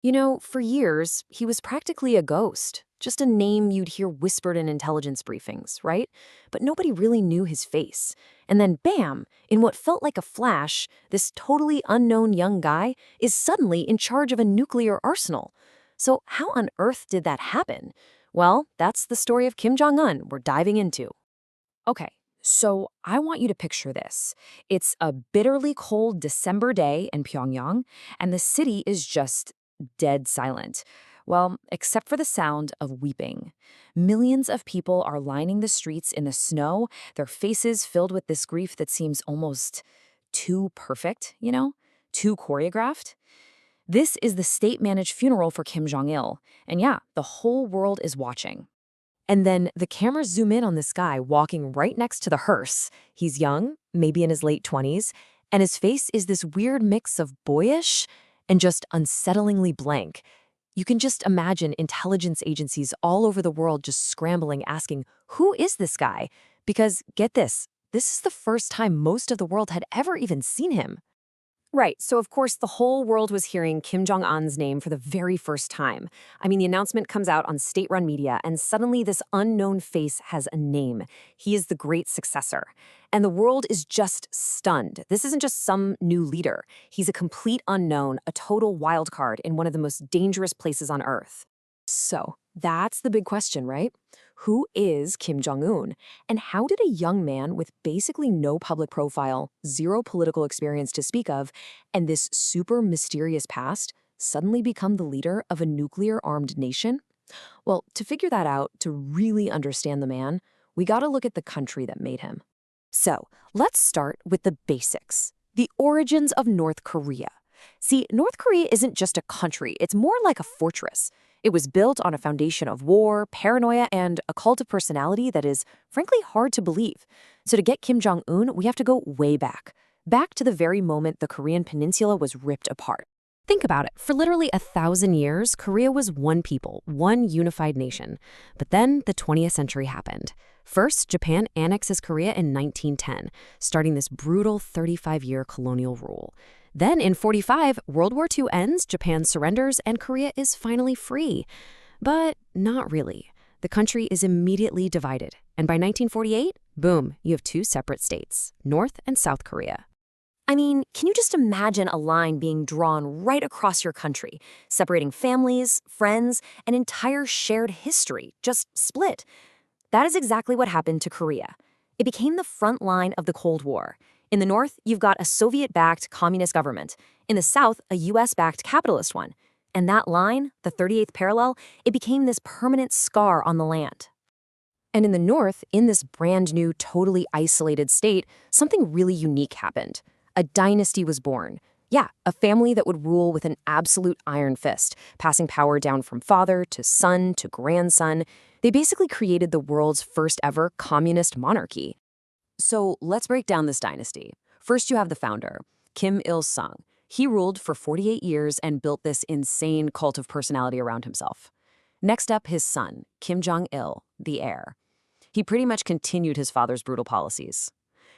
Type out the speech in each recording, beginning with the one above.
You know, for years, he was practically a ghost, just a name you'd hear whispered in intelligence briefings, right? But nobody really knew his face. And then, bam, in what felt like a flash, this totally unknown young guy is suddenly in charge of a nuclear arsenal. So, how on earth did that happen? Well, that's the story of Kim Jong Un we're diving into. Okay, so I want you to picture this. It's a bitterly cold December day in Pyongyang, and the city is just dead silent. Well, except for the sound of weeping. Millions of people are lining the streets in the snow, their faces filled with this grief that seems almost too perfect, too choreographed. This is the state managed funeral for Kim Jong il, and yeah, the whole world is watching. And then the cameras zoom in on this guy walking right next to the hearse. He's young, maybe in his late 20s, and his face is this weird mix of boyish and just unsettlingly blank. You can just imagine intelligence agencies all over the world just scrambling, asking, who is this guy? Because, get this is the first time most of the world had ever even seen him. Right, so of course the whole world was hearing Kim Jong-un's name for the very first time. I mean, the announcement comes out on state-run media, and suddenly this unknown face has a name. He is the great successor. And the world is just stunned. This isn't just some new leader. He's a complete unknown, a total wild card in one of the most dangerous places on Earth. So, that's the big question, right? Who is Kim Jong-un? And how did a young man with basically no public profile, zero political experience to speak of, and this super mysterious past suddenly become the leader of a nuclear-armed nation? Well, to figure that out, to really understand the man, we gotta look at the country that made him. So, let's start with the basics. The origins of North Korea. See, North Korea isn't just a country, it's more like a fortress. It was built on a foundation of war, paranoia, and a cult of personality that is, frankly, hard to believe. So to get Kim Jong-un, we have to go way back. Back to the very moment the Korean Peninsula was ripped apart. Think about it. For literally 1,000 years, Korea was one people, one unified nation. But then the 20th century happened. First, Japan annexes Korea in 1910, starting this brutal 35-year colonial rule. Then in 45, World War II ends, Japan surrenders, and Korea is finally free. But not really. The country is immediately divided. And by 1948, boom, you have two separate states, North and South Korea. I mean, can you just imagine a line being drawn right across your country, separating families, friends, an entire shared history, just split? That is exactly what happened to Korea. It became the front line of the Cold War. In the north, you've got a Soviet-backed communist government. In the south, a US-backed capitalist one. And that line, the 38th parallel, it became this permanent scar on the land. And in the north, in this brand new, totally isolated state, something really unique happened. A dynasty was born. Yeah, a family that would rule with an absolute iron fist, passing power down from father to son to grandson. They basically created the world's first ever communist monarchy. So let's break down this dynasty. First, you have the founder, Kim Il-sung. He ruled for 48 years and built this insane cult of personality around himself. Next up, his son, Kim Jong-il, the heir. He pretty much continued his father's brutal policies.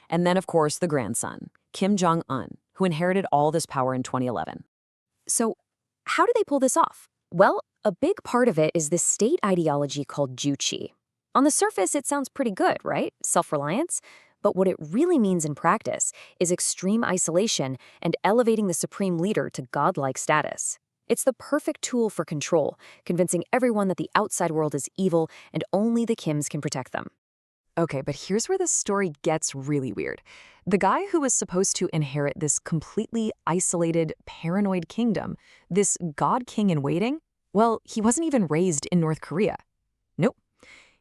And then, of course, the grandson, Kim Jong-un, who inherited all this power in 2011. So how do they pull this off? Well, a big part of it is this state ideology called juche. On the surface, it sounds pretty good, right? Self-reliance. But what it really means in practice is extreme isolation and elevating the supreme leader to godlike status. It's the perfect tool for control, convincing everyone that the outside world is evil and only the Kims can protect them. Okay, but here's where the story gets really weird. The guy who was supposed to inherit this completely isolated, paranoid kingdom, this god king in waiting, well, he wasn't even raised in North Korea. Nope.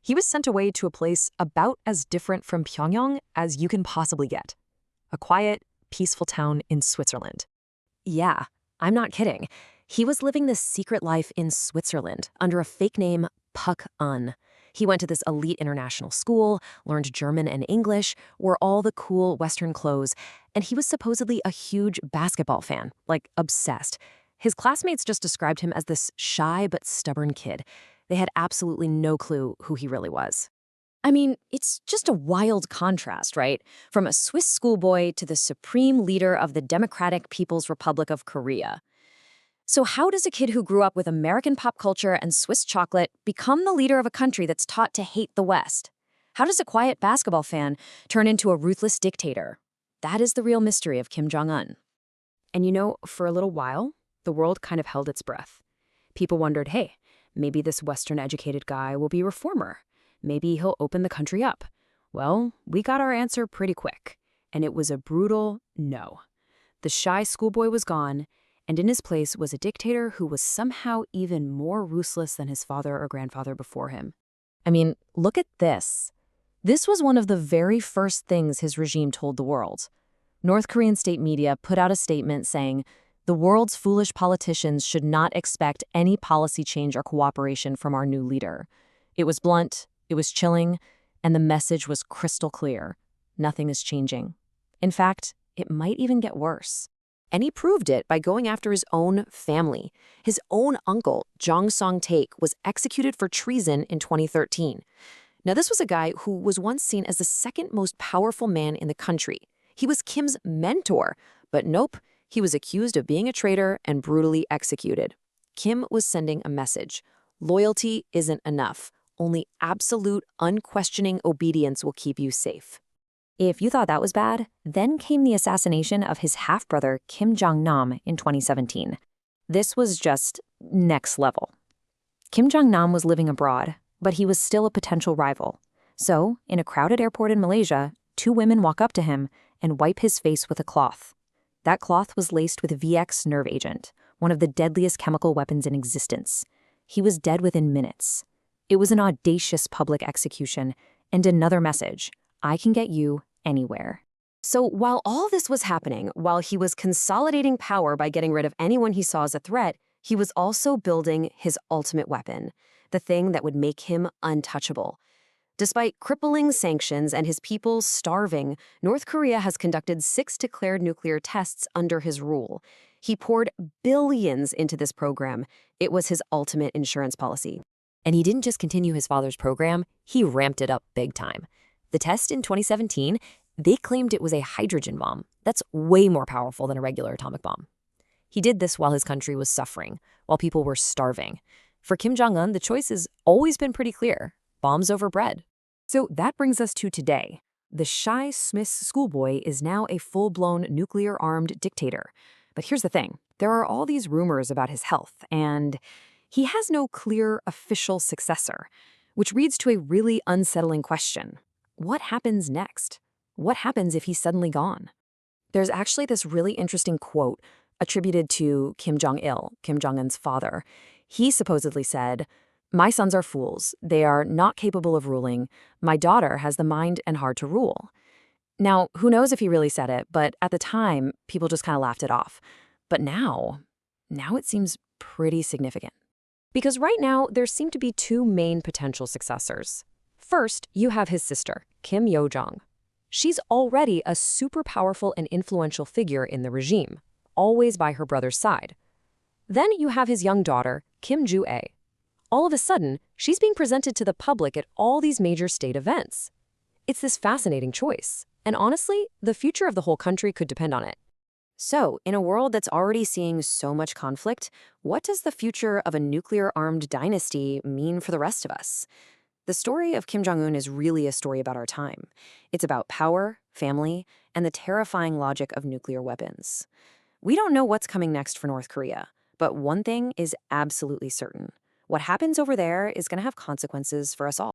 He was sent away to a place about as different from Pyongyang as you can possibly get. A quiet, peaceful town in Switzerland. Yeah, I'm not kidding. He was living this secret life in Switzerland under a fake name, Puck Un. He went to this elite international school, learned German and English, wore all the cool Western clothes, and he was supposedly a huge basketball fan, like obsessed. His classmates just described him as this shy but stubborn kid. They had absolutely no clue who he really was. I mean, it's just a wild contrast, right? From a Swiss schoolboy to the supreme leader of the Democratic People's Republic of Korea. So how does a kid who grew up with American pop culture and Swiss chocolate become the leader of a country that's taught to hate the West? How does a quiet basketball fan turn into a ruthless dictator? That is the real mystery of Kim Jong-un. And for a little while, the world kind of held its breath. People wondered, hey, maybe this Western-educated guy will be a reformer. Maybe he'll open the country up. Well, we got our answer pretty quick, and it was a brutal no. The shy schoolboy was gone, and in his place was a dictator who was somehow even more ruthless than his father or grandfather before him. I mean, look at this. This was one of the very first things his regime told the world. North Korean state media put out a statement saying, "The world's foolish politicians should not expect any policy change or cooperation from our new leader." It was blunt, it was chilling, and the message was crystal clear. Nothing is changing. In fact, it might even get worse. And he proved it by going after his own family. His own uncle, Jang Song-thaek, was executed for treason in 2013. Now, this was a guy who was once seen as the second most powerful man in the country. He was Kim's mentor, but nope, he was accused of being a traitor and brutally executed. Kim was sending a message. Loyalty isn't enough. Only absolute, unquestioning obedience will keep you safe. If you thought that was bad, then came the assassination of his half-brother Kim Jong-nam in 2017. This was just next level. Kim Jong-nam was living abroad, but he was still a potential rival. So, in a crowded airport in Malaysia, two women walk up to him and wipe his face with a cloth. That cloth was laced with VX nerve agent, one of the deadliest chemical weapons in existence. He was dead within minutes. It was an audacious public execution, and another message: I can get you anywhere. So while all this was happening, while he was consolidating power by getting rid of anyone he saw as a threat, he was also building his ultimate weapon, the thing that would make him untouchable. Despite crippling sanctions and his people starving, North Korea has conducted 6 declared nuclear tests under his rule. He poured billions into this program. It was his ultimate insurance policy. And he didn't just continue his father's program, he ramped it up big time. The test in 2017, they claimed it was a hydrogen bomb. That's way more powerful than a regular atomic bomb. He did this while his country was suffering, while people were starving. For Kim Jong-un, the choice has always been pretty clear: bombs over bread. So that brings us to today. The shy Smith schoolboy is now a full-blown nuclear-armed dictator. But here's the thing. There are all these rumors about his health, and he has no clear official successor, which leads to a really unsettling question. What happens next? What happens if he's suddenly gone? There's actually this really interesting quote attributed to Kim Jong-il, Kim Jong-un's father. He supposedly said, "My sons are fools. They are not capable of ruling. My daughter has the mind and heart to rule." Now, who knows if he really said it, but at the time, people just kind of laughed it off. But now it seems pretty significant. Because right now, there seem to be 2 main potential successors. First, you have his sister, Kim Yo-jong. She's already a super powerful and influential figure in the regime, always by her brother's side. Then you have his young daughter, Kim Joo-ae. All of a sudden, she's being presented to the public at all these major state events. It's this fascinating choice, and honestly, the future of the whole country could depend on it. So, in a world that's already seeing so much conflict, what does the future of a nuclear-armed dynasty mean for the rest of us? The story of Kim Jong-un is really a story about our time. It's about power, family, and the terrifying logic of nuclear weapons. We don't know what's coming next for North Korea, but one thing is absolutely certain. What happens over there is going to have consequences for us all.